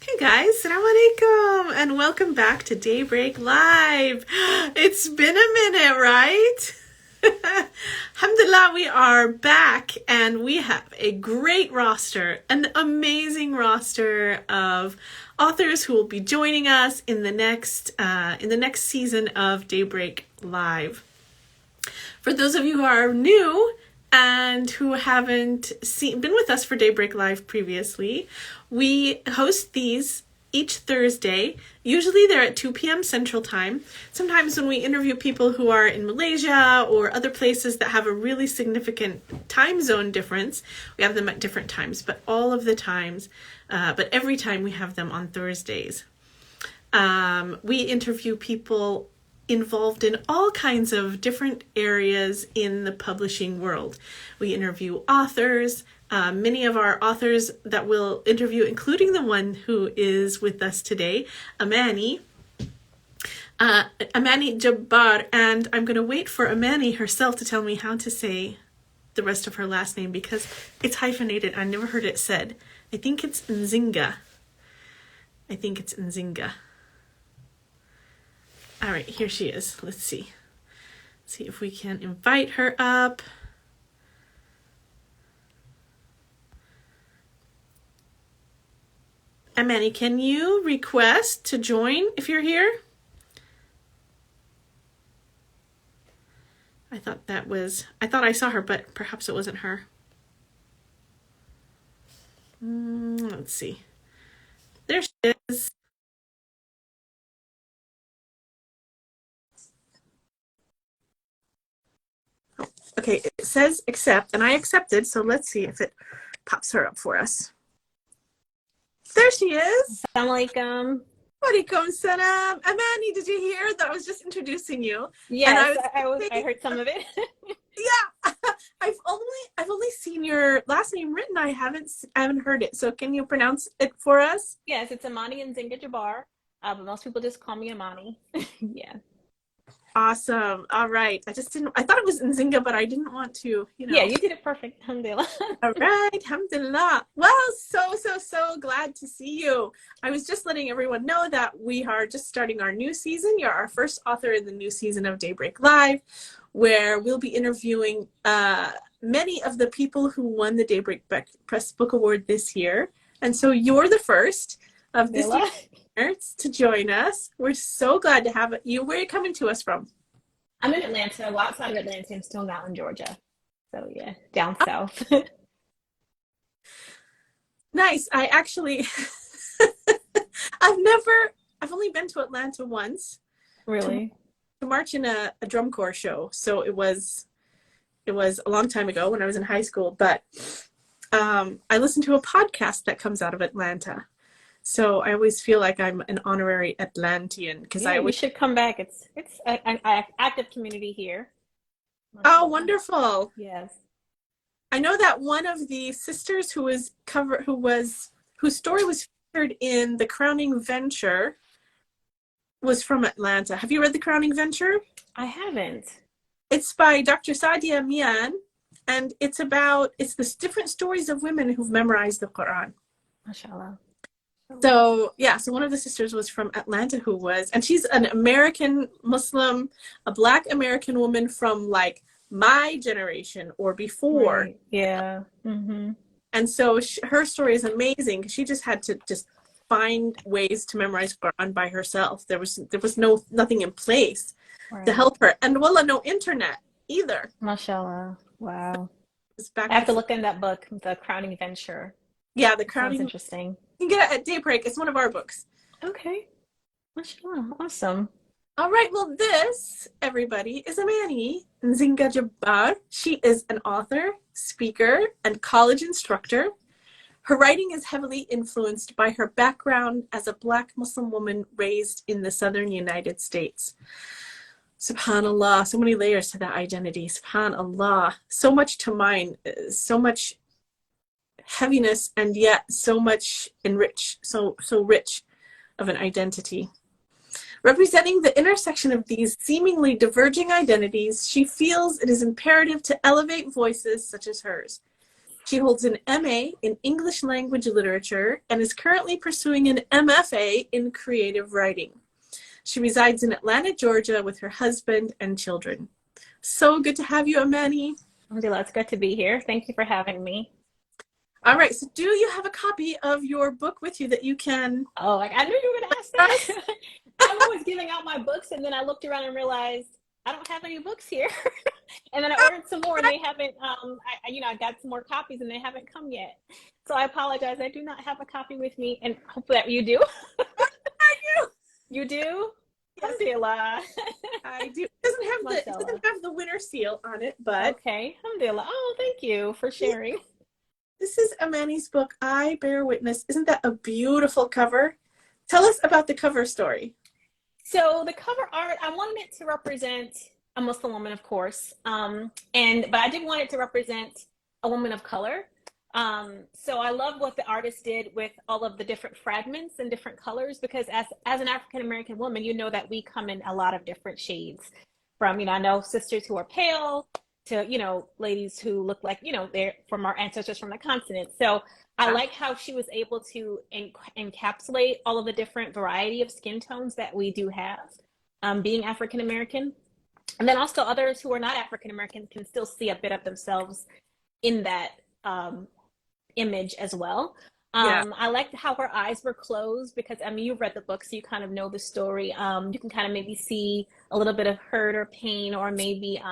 Hey guys, Assalamu alaikum, and welcome back to Daybreak Live. It's been a minute, right? Alhamdulillah, we are back, and we have a great roster, an amazing roster of authors who will be joining us in the next season of Daybreak Live. For those of you who are new and who haven't been with us for Daybreak Live previously, we host these each Thursday. Usually they're at 2 p.m. Central Time. Sometimes when we interview people who are in Malaysia or other places that have a really significant time zone difference, we have them at different times, but every time we have them on Thursdays. We interview people involved in all kinds of different areas in the publishing world. We interview authors. Many of our authors that we'll interview, including the one who is with us today, Amani-Nzinga, and I'm going to wait for Amani herself to tell me how to say the rest of her last name because it's hyphenated. I never heard it said. I think it's Nzinga. All right, here she is. Let's see if we can invite her up. Amani, can you request to join if you're here? I thought I saw her, but perhaps it wasn't her. Let's see. There she is. Okay, it says accept, and I accepted, so let's see if it pops her up for us. There she is. Assalamu alaikum. Walaikum salam. Amani, did you hear that I was just introducing you? Yes, I heard some of it. Yeah, I've only seen your last name written. I haven't heard it. So can you pronounce it for us? Yes, it's Amani-Nzinga, but most people just call me Amani. Yeah. Awesome. All right. I thought it was Nzinga, but I didn't want to, Yeah, you did it perfect. Alhamdulillah. All right. Alhamdulillah. Well, so glad to see you. I was just letting everyone know that we are just starting our new season. You're our first author in the new season of Daybreak Live, where we'll be interviewing many of the people who won the Daybreak Press Book Award this year. And so you're the first of this year to join us. We're so glad to have you. Where are you coming to us from? I'm in Atlanta. Well, outside of Atlanta, I'm still in Atlanta, Georgia. So yeah, down south. Nice. I actually, I've only been to Atlanta once. Really? To march in a drum corps show. So it was a long time ago when I was in high school, but I listened to a podcast that comes out of Atlanta. So I always feel like I'm an honorary Atlantean because we should come back. It's an active community here. Oh, wonderful! Yes, I know that one of the sisters whose story was featured in The Crowning Venture was from Atlanta. Have you read The Crowning Venture? I haven't. It's by Dr. Sadia Mian, and it's the different stories of women who've memorized the Quran. MashaAllah. So one of the sisters was from Atlanta and she's an American Muslim, a Black American woman from like my generation or before. Right. Yeah. Mm-hmm. And so her story is amazing because she just had to find ways to memorize Quran by herself. There was nothing in place to help her, and no internet either. MashaAllah. Wow. I have to look in that book, The Crowning Venture. Yeah, The Crowning. Sounds interesting. You can get it at Daybreak. It's one of our books. Okay. MashaAllah. Awesome. All right. Well, this, everybody, is Amani-Nzinga. She is an author, speaker, and college instructor. Her writing is heavily influenced by her background as a Black Muslim woman raised in the southern United States. SubhanAllah. So many layers to that identity. SubhanAllah. So much to mine. So much heaviness and yet so much so rich of an identity. Representing the intersection of these seemingly diverging identities, she feels it is imperative to elevate voices such as hers. She holds an MA in English Language Literature and is currently pursuing an MFA in creative writing. She resides in Atlanta, Georgia with her husband and children. So good to have you, Amani. Alhamdulillah, it's good to be here. Thank you for having me. All right, so do you have a copy of your book with you that you can... Oh, like I knew you were going to ask that. I'm always giving out my books, and then I looked around and realized I don't have any books here. And then I ordered some more, and they haven't. I got some more copies, and they haven't come yet. So I apologize. I do not have a copy with me, and hopefully that you do. I do. You do? Yes. Alhamdulillah. I do. It doesn't have the winner seal on it, but okay. Alhamdulillah. Oh, thank you for sharing. This is Amani's book, I Bear Witness. Isn't that a beautiful cover? Tell us about the cover story. So the cover art, I wanted it to represent a Muslim woman, of course, but I did want it to represent a woman of color. So I love what the artist did with all of the different fragments and different colors, because as an African-American woman, you know that we come in a lot of different shades from, I know sisters who are pale to, ladies who look like, they're from our ancestors from the continent. So I like how she was able to encapsulate all of the different variety of skin tones that we do have, being African-American. And then also others who are not African-American can still see a bit of themselves in that image as well. I liked how her eyes were closed because, you've read the book, so you kind of know the story. You can kind of maybe see a little bit of hurt or pain or maybe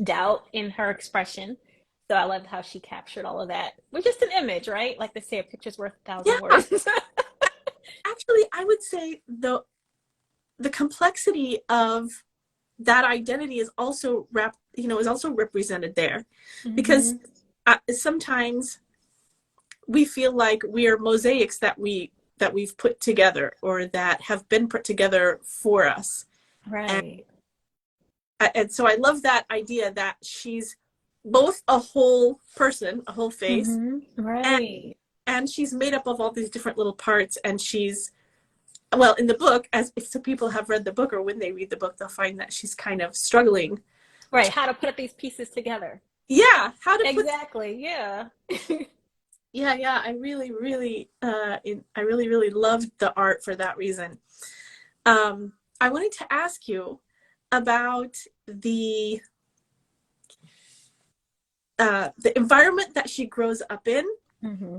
doubt in her expression. So I loved how she captured all of that with just an image, right? Like they say, a picture's worth 1,000 words. Actually, I would say the complexity of that identity is also represented there, because sometimes we feel like we are mosaics that we've put together or that have been put together for us, right? And so I love that idea that she's both a whole person, a whole face, right? And she's made up of all these different little parts, and she's, well, in the book, as if some people have read the book or when they read the book, they'll find that she's kind of struggling. Right, how to put these pieces together. Yeah, how to exactly. Yeah. Yeah. I really, really loved the art for that reason. I wanted to ask you about the environment that she grows up in.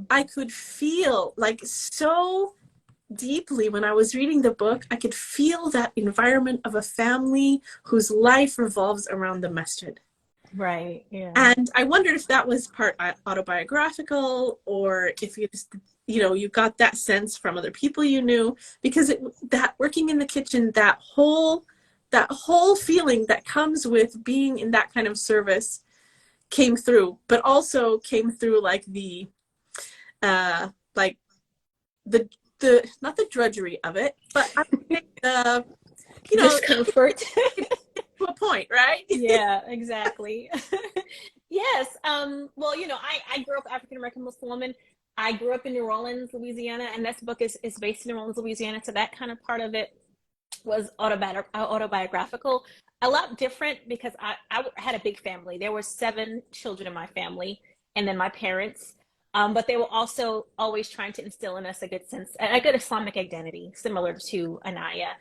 I could feel like so deeply when I was reading the book, I could feel that environment of a family whose life revolves around the masjid. Right. Yeah. And I wondered if that was part autobiographical, or if you just, you got that sense from other people you knew, because that working in the kitchen, that whole feeling that comes with being in that kind of service came through, but also came through like the not the drudgery of it, but I think the discomfort to a point, right? Yeah, exactly. Yes. Well, I grew up African American Muslim woman. I grew up in New Orleans, Louisiana, and this book is based in New Orleans, Louisiana. So that kind of part of it was autobiographical. A lot different because I had a big family. There were 7 children in my family, and then my parents. But they were also always trying to instill in us a good Islamic identity, similar to Anaya.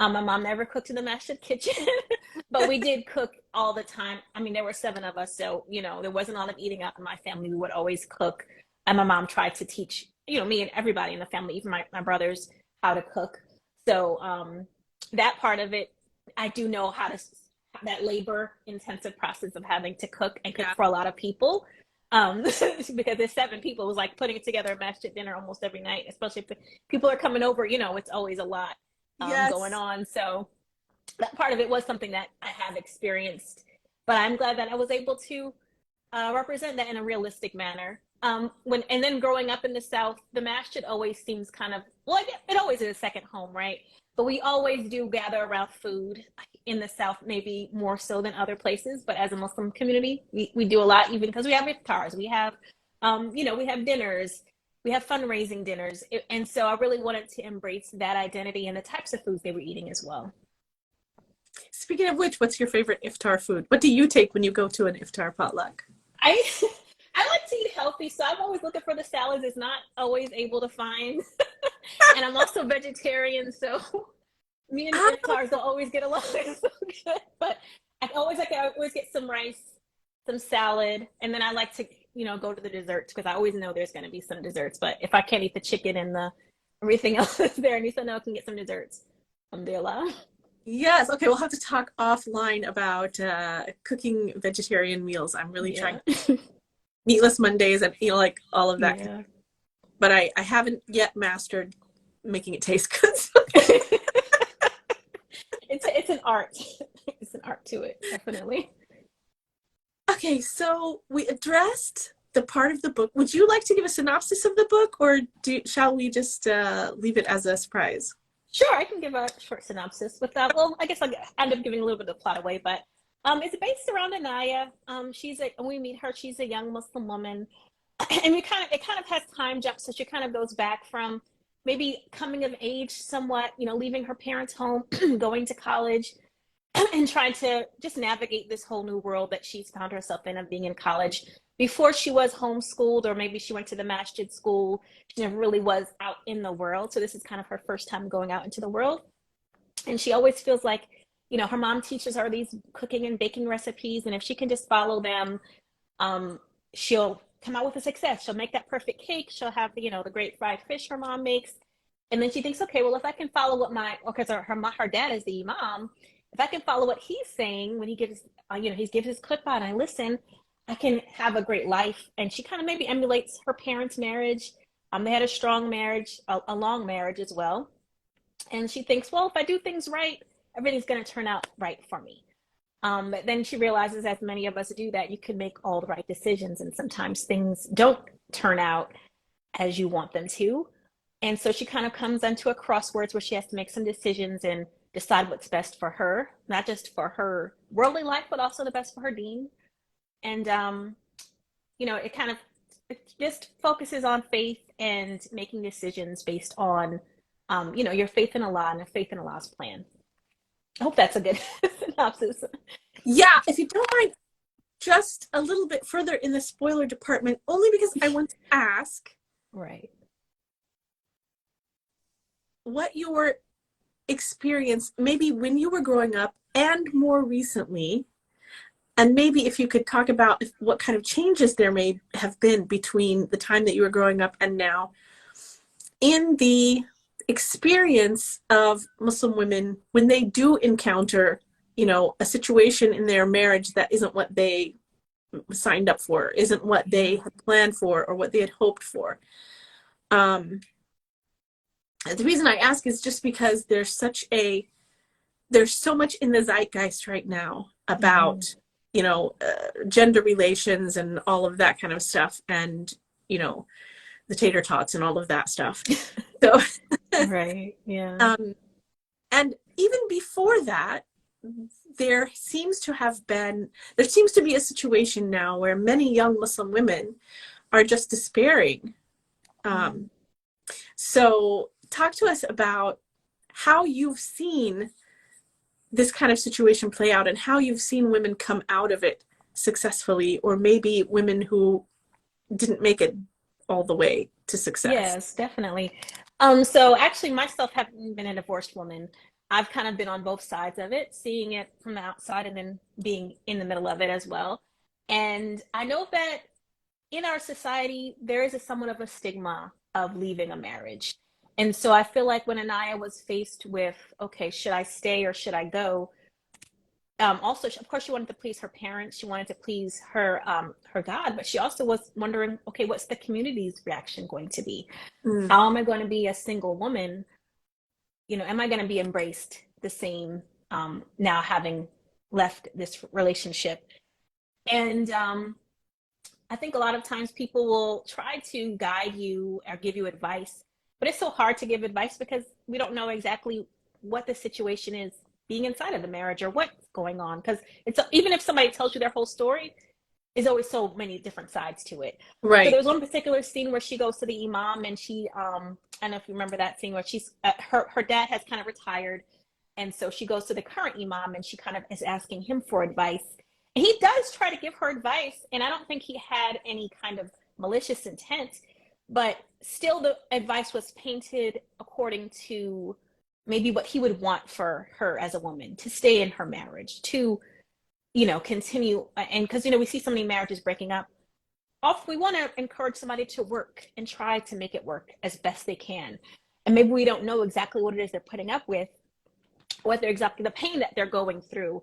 My mom never cooked in the masjid kitchen, but we did cook all the time. There were 7 of us, so, there wasn't a lot of eating out in my family. We would always cook. And my mom tried to teach, me and everybody in the family, even my brothers, how to cook. So that part of it, I do know that labor intensive process of having to cook and cook for a lot of people. Because there's 7 people, it was like putting together a masjid dinner almost every night, especially if people are coming over, it's always a lot going on. So that part of it was something that I have experienced, but I'm glad that I was able to represent that in a realistic manner. And then growing up in the South, the masjid always seems kind of, well, it always is a second home, right? But we always do gather around food in the South, maybe more so than other places. But as a Muslim community, we do a lot, even because we have iftars, we have, we have dinners, we have fundraising dinners. And so I really wanted to embrace that identity and the types of foods they were eating as well. Speaking of which, what's your favorite iftar food? What do you take when you go to an iftar potluck? I like to eat healthy, so I'm always looking for the salads. It's not always able to find. And I'm also vegetarian, so me and iftars don't always get along so good. But I always get some rice, some salad, and then I like to, go to the desserts because I always know there's going to be some desserts. But if I can't eat the chicken and the everything else is there, and you still know I can get some desserts, alhamdulillah. Yes. Okay. We'll have to talk offline about cooking vegetarian meals. I'm really trying meatless Mondays and like all of that. Yeah. But I haven't yet mastered making it taste good. It's an art. It's an art to it, definitely. Okay, so we addressed the part of the book. Would you like to give a synopsis of the book, or shall we just leave it as a surprise? Sure, I can give a short synopsis with that. Well, I guess I'll end up giving a little bit of the plot away, but it's based around Anaya. When we meet her, she's a young Muslim woman, and it kind of has time jumps, so she kind of goes back from maybe coming of age somewhat, leaving her parents' home, going to college, and trying to just navigate this whole new world that she's found herself in of being in college. Before she was homeschooled, or maybe she went to the masjid school, she never really was out in the world. So this is kind of her first time going out into the world. And she always feels like, her mom teaches her these cooking and baking recipes. And if she can just follow them, she'll come out with a success. She'll make that perfect cake. She'll have the great fried fish her mom makes. And then she thinks, okay, well, if I can follow what because her dad is the imam, if I can follow what he's saying when he gives, he gives his khutbah and I listen, I can have a great life. And she kind of maybe emulates her parents' marriage. They had a strong marriage, a long marriage as well. And she thinks, well, if I do things right, everything's going to turn out right for me. But then she realizes, as many of us do, that you can make all the right decisions. And sometimes things don't turn out as you want them to. And so she kind of comes into a crossroads where she has to make some decisions and decide what's best for her, not just for her worldly life, but also the best for her deen. And, it just focuses on faith and making decisions based on, your faith in Allah and faith in Allah's plan. I hope that's a good synopsis. Yeah, if you don't mind, just a little bit further in the spoiler department, only because I want to ask. Right. What your experience, maybe when you were growing up and more recently, and maybe if you could talk about what kind of changes there may have been between the time that you were growing up and now in the experience of Muslim women when they do encounter, a situation in their marriage that isn't what they signed up for, isn't what they had planned for or what they had hoped for. The reason I ask is just because there's so much in the zeitgeist right now about, gender relations and all of that kind of stuff, and, the tater tots and all of that stuff. So, right. Yeah. And even before that, there seems to be a situation now where many young Muslim women are just despairing. So talk to us about how you've seen this kind of situation play out and how you've seen women come out of it successfully, or maybe women who didn't make it all the way to success. Yes, definitely. So actually myself, having been a divorced woman, I've kind of been on both sides of it, seeing it from the outside and then being in the middle of it as well. And I know that in our society, there is somewhat of a stigma of leaving a marriage. And so I feel like when Anaya was faced with, okay, should I stay or should I go? Also, of course, she wanted to please her parents. She wanted to please her God, but she also was wondering, okay, what's the community's reaction going to be? How am I going to be a single woman? Am I going to be embraced the same now having left this relationship? And I think a lot of times people will try to guide you or give you advice, but it's so hard to give advice because we don't know exactly what the situation is being inside of the marriage or what's going on. Because even if somebody tells you their whole story, there's always so many different sides to it. Right. So there's one particular scene where she goes to the imam and she, I don't know if you remember that scene where she's, her dad has kind of retired. And so she goes to the current imam and she kind of is asking him for advice. And he does try to give her advice. And I don't think he had any kind of malicious intent, but still the advice was painted according to maybe what he would want for her as a woman, to stay in her marriage, to, continue. And because, we see so many marriages breaking up. Often we want to encourage somebody to work and try to make it work as best they can. And maybe we don't know exactly what it is they're putting up with, what they're exactly the pain that they're going through.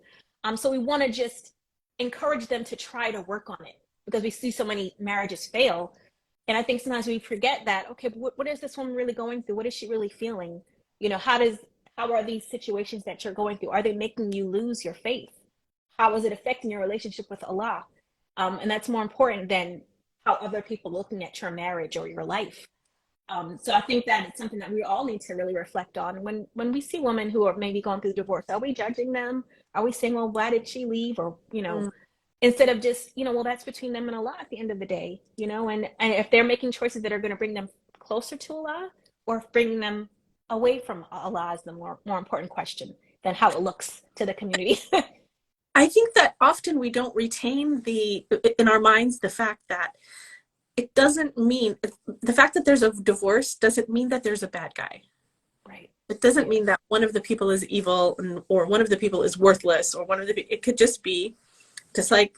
So we want to just encourage them to try to work on it, because we see so many marriages fail. And I think sometimes we forget that, okay, what is this woman really going through? What is she really feeling? How are these situations that you're going through? Are they making you lose your faith? How is it affecting your relationship with Allah? And that's more important than how other people are looking at your marriage or your life. So I think that it's something that we all need to really reflect on. When we see women who are maybe going through divorce, are we judging them? Are we saying, well, why did she leave? Or, instead of just, well, that's between them and Allah at the end of the day, and if they're making choices that are going to bring them closer to Allah or bring them away from Allah is the more important question than how it looks to the community. I think that often we don't retain in our minds the fact that it doesn't mean, the fact that there's a divorce doesn't mean that there's a bad guy. Right. It doesn't mean that one of the people is evil or one of the people is worthless, or it could just be just like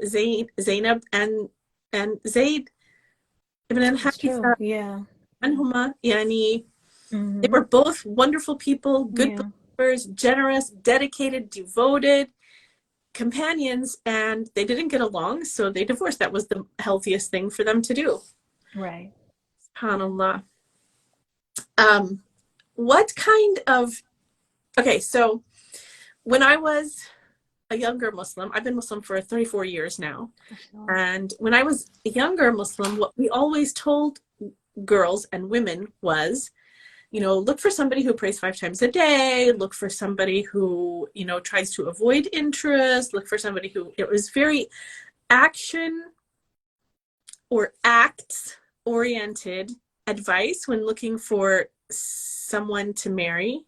Zainab and Zayd ibn al-Haritha. Yeah. Anhuma, yani, they were both wonderful people, good believers, generous, dedicated, devoted companions, and they didn't get along, so they divorced. That was the healthiest thing for them to do. Right. SubhanAllah. What kind of, okay, so when I was a younger Muslim, I've been Muslim for 34 years now, and when I was a younger Muslim, what we always told girls and women was, look for somebody who prays 5 times a day, look for somebody who, tries to avoid interest, look for somebody who, it was very action or acts oriented advice when looking for someone to marry.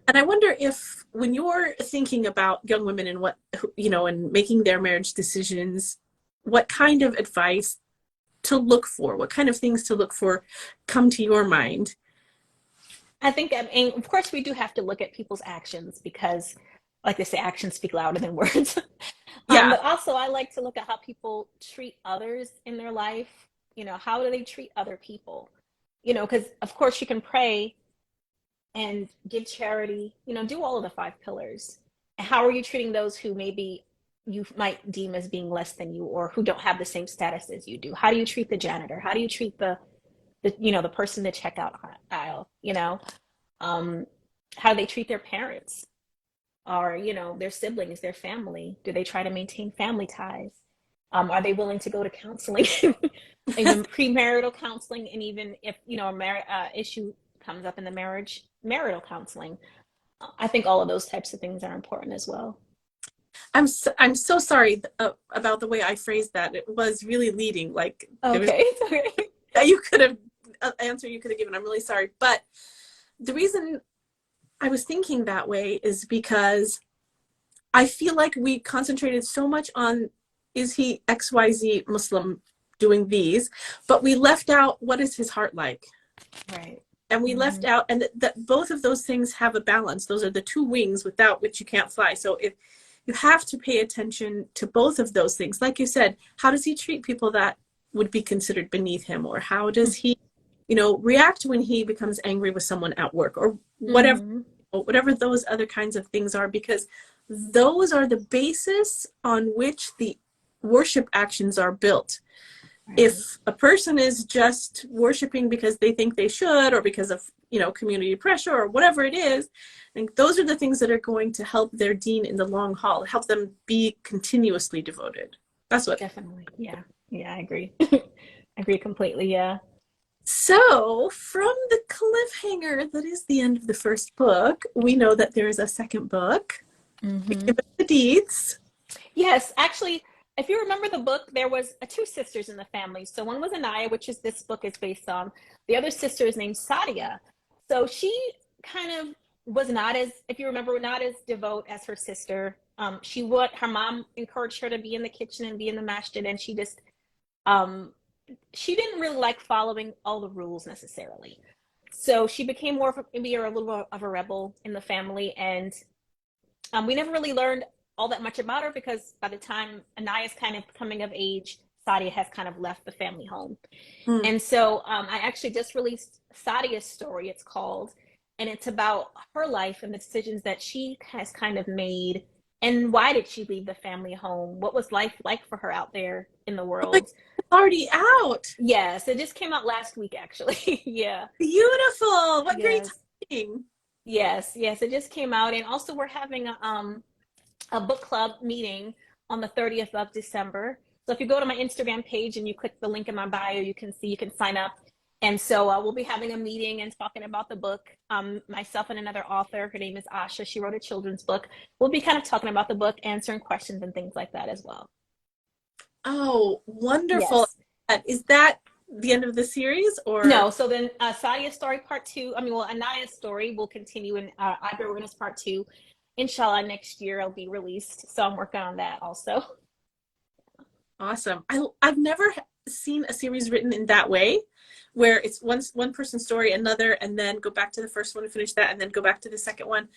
And I wonder if when you're thinking about young women and what, and making their marriage decisions, what kind of advice to look for, what kind of things to look for come to your mind? I think, of course, we do have to look at people's actions because, like they say, actions speak louder than words. But also, I like to look at how people treat others in their life. How do they treat other people? Because, of course, you can pray and give charity, do all of the 5 pillars. And how are you treating those who maybe you might deem as being less than you or who don't have the same status as you do? How do you treat the janitor? How do you treat the person in the checkout aisle, how do they treat their parents or, their siblings, their family? Do they try to maintain family ties? Are they willing to go to counseling, even premarital counseling? And even if, a issue comes up in the marriage, marital counseling. I think all of those types of things are important as well. I'm so sorry about the way I phrased that. It was really leading. Like, okay. You could have answer you could have given. I'm really sorry. But the reason I was thinking that way is because I feel like we concentrated so much on, is he XYZ Muslim doing these, but we left out, what is his heart like? Right. And we left out, and that both of those things have a balance. Those are the 2 wings without which you can't fly. So if you have to pay attention to both of those things, like you said, how does he treat people that would be considered beneath him? Or how does he react when he becomes angry with someone at work, or whatever those other kinds of things are, because those are the basis on which the worship actions are built. Right. If a person is just worshiping because they think they should, or because of, community pressure or whatever it is, I think those are the things that are going to help their deen in the long haul, help them be continuously devoted. That's what. Definitely. Yeah. Yeah, I agree. I agree completely. Yeah. So from the cliffhanger that is the end of the first book, we know that there is a second book. Give us the deeds. Yes, actually, if you remember the book, there was 2 sisters in the family. So one was Anaya, which is this book is based on. The other sister is named Sadia. So she kind of was not as, if you remember, not as devout as her sister. Her mom encouraged her to be in the kitchen and be in the masjid, and she just she didn't really like following all the rules necessarily. So she became more of maybe a little of a rebel in the family, and we never really learned all that much about her because by the time Anaya's kind of coming of age, Sadia has kind of left the family home. Mm. And so I actually just released Sadia's story, it's called, and it's about her life and the decisions that she has kind of made. And why did she leave the family home? What was life like for her out there in the Oh my, world? it's already out. Yes, it just came out last week, actually. Yeah. Beautiful. What great Yes. timing. Yes. Yes. It just came out. And also, we're having a book club meeting on the 30th of December. So if you go to my Instagram page and you click the link in my bio, you can see, you can sign up. And so we'll be having a meeting and talking about the book. Myself and another author, her name is Asha. She wrote a children's book. We'll be kind of talking about the book, answering questions and things like that as well. Oh, wonderful. Yes. Is that the end of the series or? No, so then Sadia's story part two, Anaya's story will continue in Iberwitness part two. Inshallah, next year it'll be released. So I'm working on that also. Awesome. I've never seen a series written in that way, where it's one person's story, another, and then go back to the first one and finish that, and then go back to the second one.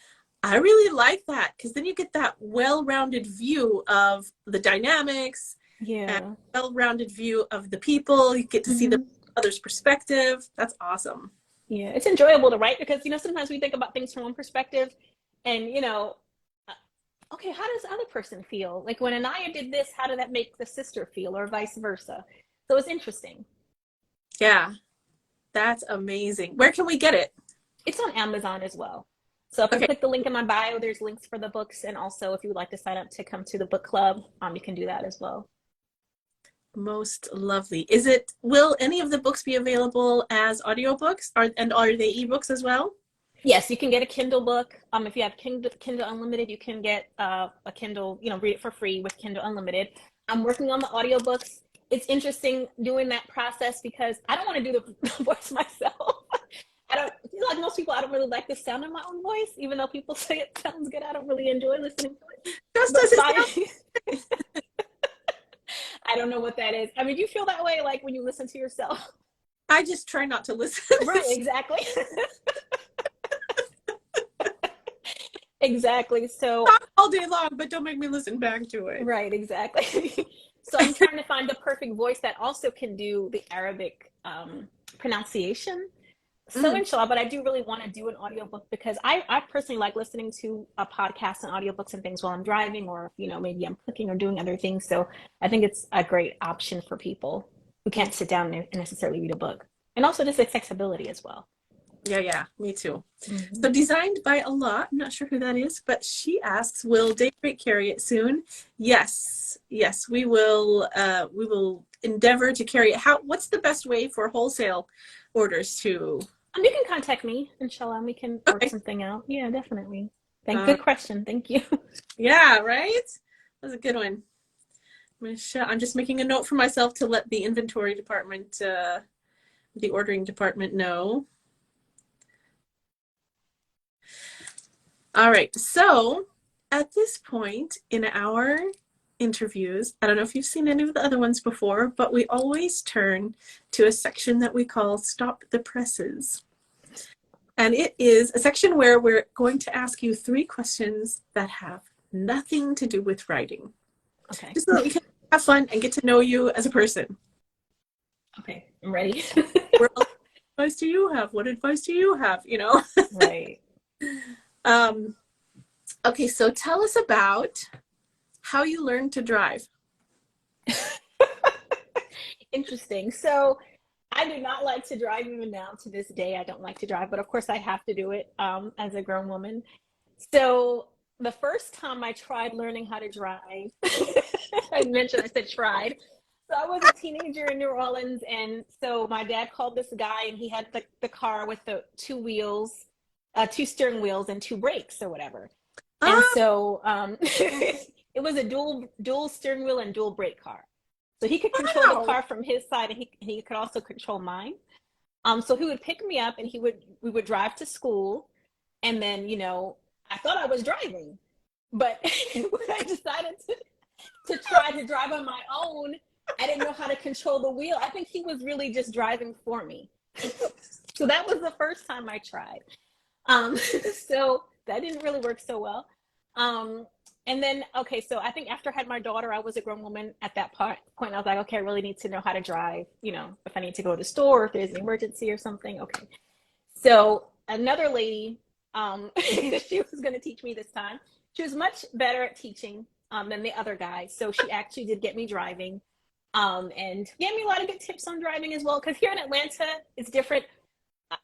I really like that because then you get that well-rounded view of the dynamics, Yeah. and well-rounded view of the people. You get to see the other's perspective. That's awesome. Yeah, it's enjoyable to write because, sometimes we think about things from one perspective and, okay, how does the other person feel? Like when Anaya did this, how did that make the sister feel or vice versa? So it's interesting. Yeah, that's amazing. Where can we get it? It's on Amazon as well. So if you Okay, click the link in my bio, there's links for the books. And also if you would like to sign up to come to the book club, you can do that as well. most lovely. Will any of the books be available as audiobooks? Are they ebooks as well? Yes, you can get a Kindle book. If you have Kindle Unlimited, you can get a Kindle, read it for free with Kindle Unlimited. I'm working on the audiobooks. It's interesting doing that process because I don't want to do the voice myself. I don't like most people. I don't really like the sound of my own voice, even though people say it sounds good. I don't really enjoy listening to it. Just But as it I don't know what that is. Do you feel that way, like when you listen to yourself? I just try not to listen. Right, exactly. Exactly. So Talk all day long, but don't make me listen back to it. right, exactly. So I'm trying to find the perfect voice that also can do the Arabic pronunciation. So inshallah, but I do really want to do an audiobook because I personally like listening to a podcast and audiobooks and things while I'm driving or, maybe I'm cooking or doing other things. So I think it's a great option for people who can't sit down and necessarily read a book. And also just accessibility as well. Yeah, me too. So designed by Allah, I'm not sure who that is, but she asks, will Daybreak carry it soon? Yes, we will endeavor to carry it. What's the best way for wholesale orders to? You can contact me, inshallah, and we can work something out. Yeah, definitely. Good question. Thank you. Yeah, right? That's a good one. I'm just making a note for myself to let the inventory department, the ordering department know. All right, so at this point in our interviews, I don't know if you've seen any of the other ones before, but we always turn to a section that we call Stop the Presses. And it is a section where we're going to ask you 3 questions that have nothing to do with writing. Okay. Just so that we can have fun and get to know you as a person. Okay, I'm ready. What advice do you have? What advice do you have? Right. Okay, so tell us about how you learned to drive. Interesting. So I do not like to drive even now to this day. I don't like to drive, but of course I have to do it as a grown woman. So the first time I tried learning how to drive, I said tried. So I was a teenager in New Orleans, and so my dad called this guy, and he had the car with the 2 wheels, 2 steering wheels, and 2 brakes or whatever. And so it was a dual steering wheel and dual brake car. So he could control the car from his side, and he could also control mine. So he would pick me up, and we would drive to school, and then I thought I was driving, but when I decided to try to drive on my own, I didn't know how to control the wheel. I think he was really just driving for me. So that was the first time I tried. So that didn't really work so well. Um, and then, okay, so I think after I had my daughter, I was a grown woman at that point. I was like, okay, I really need to know how to drive, if I need to go to the store, if there's an emergency or something. Okay. So another lady, she was going to teach me this time. She was much better at teaching than the other guy. So she actually did get me driving and gave me a lot of good tips on driving as well. Because here in Atlanta, it's different,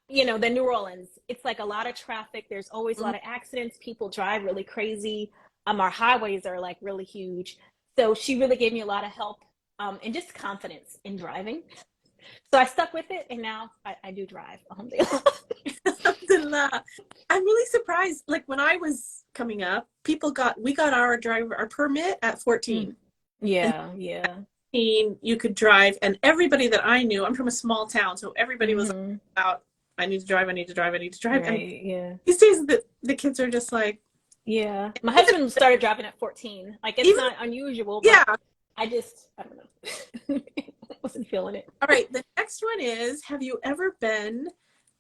than New Orleans. It's like a lot of traffic. There's always a lot of accidents. People drive really crazy. Our highways are like really huge. So she really gave me a lot of help and just confidence in driving. So I stuck with it, and now I do drive. Alhamdulillah. I'm really surprised. Like when I was coming up, we got our permit at 14. Yeah, and yeah. 14, you could drive, and everybody that I knew, I'm from a small town, so everybody was about, I need to drive, I need to drive, I need to drive. Right, and yeah. these days the kids are just like, yeah. My husband started driving at 14. Like it's not unusual, but yeah. I don't know. Wasn't feeling it. All right, the next one is, have you ever been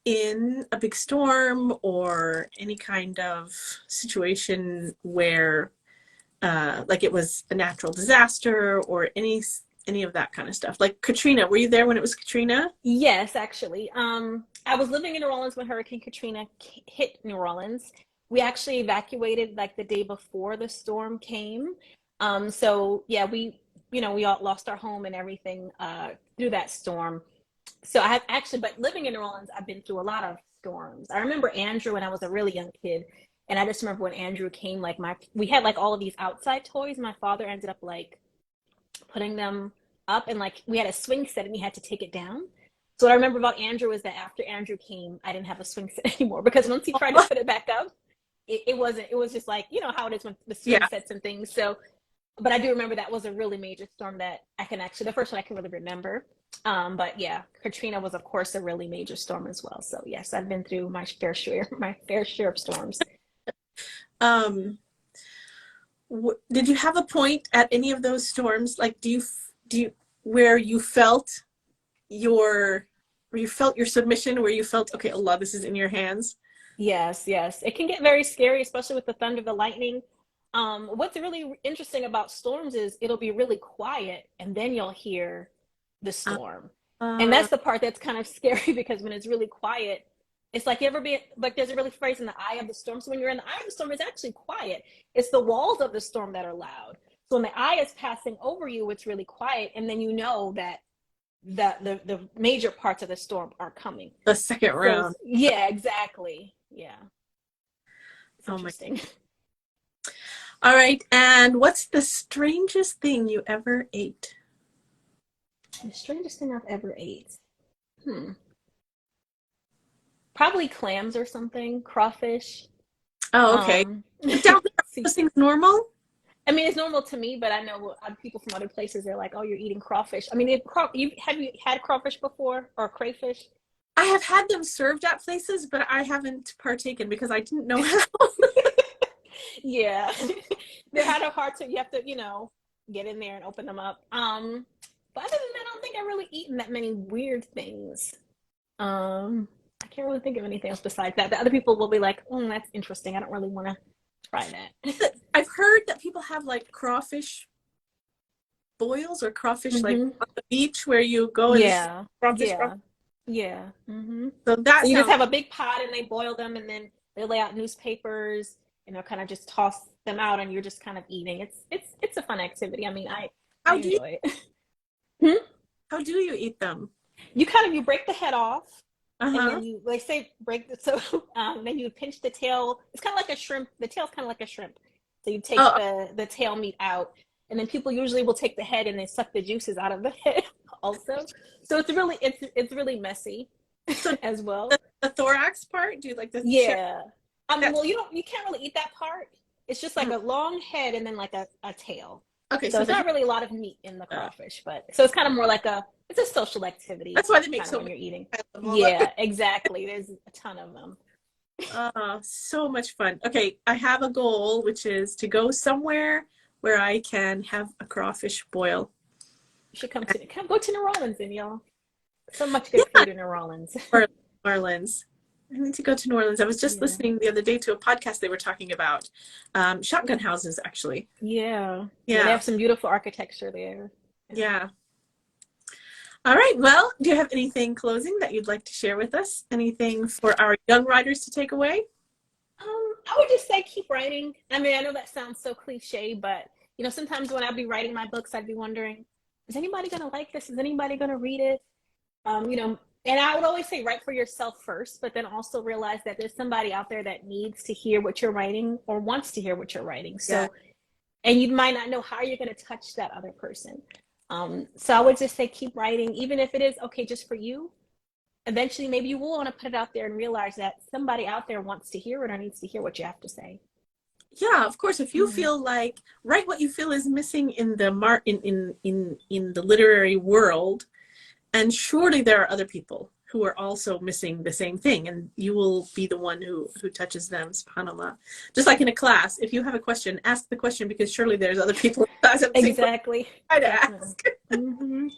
in a big storm or any kind of situation where like it was a natural disaster or any of that kind of stuff? Like Katrina, were you there when it was Katrina? Yes, actually. I was living in New Orleans when Hurricane Katrina hit New Orleans. We actually evacuated like the day before the storm came. So yeah, we all lost our home and everything through that storm. So I have actually, but living in New Orleans, I've been through a lot of storms. I remember Andrew when I was a really young kid. And I just remember when Andrew came, like we had like all of these outside toys. My father ended up like putting them up, and like we had a swing set and he had to take it down. So what I remember about Andrew is that after Andrew came, I didn't have a swing set anymore, because once he tried to put it back up, it wasn't, it was just like, how it is with the swing sets and things. So, but I do remember that was a really major storm that the first one I can really remember. But yeah, Katrina was of course a really major storm as well. So yes, I've been through my fair share of storms. Did you have a point at any of those storms? Like, do you where you felt your submission, where you felt, okay, Allah, this is in your hands? Yes, yes. It can get very scary, especially with the thunder, the lightning. What's really interesting about storms is it'll be really quiet and then you'll hear the storm. And that's the part that's kind of scary, because when it's really quiet, it's like, you ever be like, there's a really phrase, in the eye of the storm. So when you're in the eye of the storm, it's actually quiet. It's the walls of the storm that are loud. So when the eye is passing over you, it's really quiet. And then you know that the major parts of the storm are coming. The second round. Yeah, exactly. Yeah. It's interesting. All right. And what's the strangest thing you ever ate? The strangest thing I've ever ate. Probably clams or something, crawfish. Oh, okay. Down there, those things normal? I mean, it's normal to me, but I know people from other places, they're like, oh, you're eating crawfish. I mean, have you had crawfish before, or crayfish? I have had them served at places, but I haven't partaken because I didn't know how. Yeah. They're kind of hard to, you have to, get in there and open them up. But other than that, I don't think I've really eaten that many weird things. I can't really think of anything else besides that. The other people will be like, that's interesting. I don't really want to try that. I've heard that people have like crawfish boils or crawfish like on the beach where you go and crawfish. Yeah. Mm-hmm. So you just have a big pot and they boil them, and then they lay out newspapers and they'll kind of just toss them out, and you're just kind of eating. It's a fun activity. I mean, I enjoy it. How do you eat them? You break the head off. And then you, like, say, then you pinch the tail. It's kind of like a shrimp. The tail's kind of like a shrimp. So you take the tail meat out, and then people usually will take the head and they suck the juices out of the head also. So it's really messy as well. The thorax part? Do you like the Yeah. Well, you can't really eat that part. It's just like a long head and then like a tail. Okay, so it's not really a lot of meat in the crawfish, but so it's kind of more like it's a social activity. That's why they make so when many. You're eating. Yeah, exactly. There's a ton of them. So much fun. Okay, I have a goal, which is to go somewhere where I can have a crawfish boil. You should go to New Orleans, and y'all. So much good food in New Orleans. Or New Orleans. I need to go to New Orleans. I was just listening the other day to a podcast they were talking about shotgun houses, actually. Yeah. They have some beautiful architecture there. Yeah. All right. Well, do you have anything closing that you'd like to share with us? Anything for our young writers to take away? I would just say keep writing. I mean, I know that sounds so cliche, but you know, sometimes when I'd be writing my books, I'd be wondering, is anybody going to like this? Is anybody going to read it? You know, and I would always say write for yourself first, but then also realize that there's somebody out there that needs to hear what you're writing or wants to hear what you're writing. So, and you might not know how you're going to touch that other person. So I would just say keep writing, even if it is okay just for you. Eventually, maybe you will want to put it out there and realize that somebody out there wants to hear it or needs to hear what you have to say. Yeah, of course. If you feel like write what you feel is missing in the in the literary world, and surely there are other people who are also missing the same thing, and you will be the one who touches them, subhanAllah. Just like in a class, if you have a question, ask the question, because surely there's other people who have the same question to ask. Mm-hmm.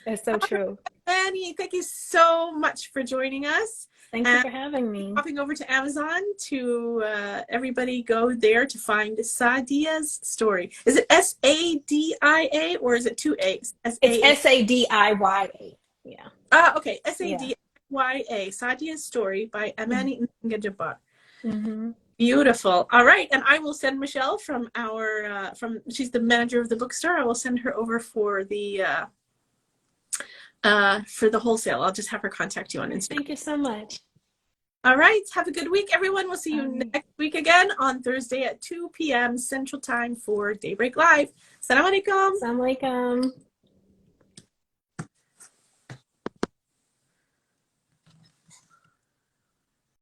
That's so true. Annie, thank you so much for joining us. Thank you for having me. Hopping over to Amazon to everybody go there to find Sadia's story. Is it Sadia or is it two A's? It's Sadiya. Yeah. Okay. Sadiya. Sadia's story by Amani-Nzinga. Mm-hmm. Beautiful. All right, and I will send Michelle from our she's the manager of the bookstore. I will send her over for the wholesale. I'll just have her contact you on Instagram. Thank you so much. All right. Have a good week, everyone. We'll see you next week again on Thursday at 2 p.m. Central Time for Daybreak Live. Assalamu alaikum. Assalamu alaikum.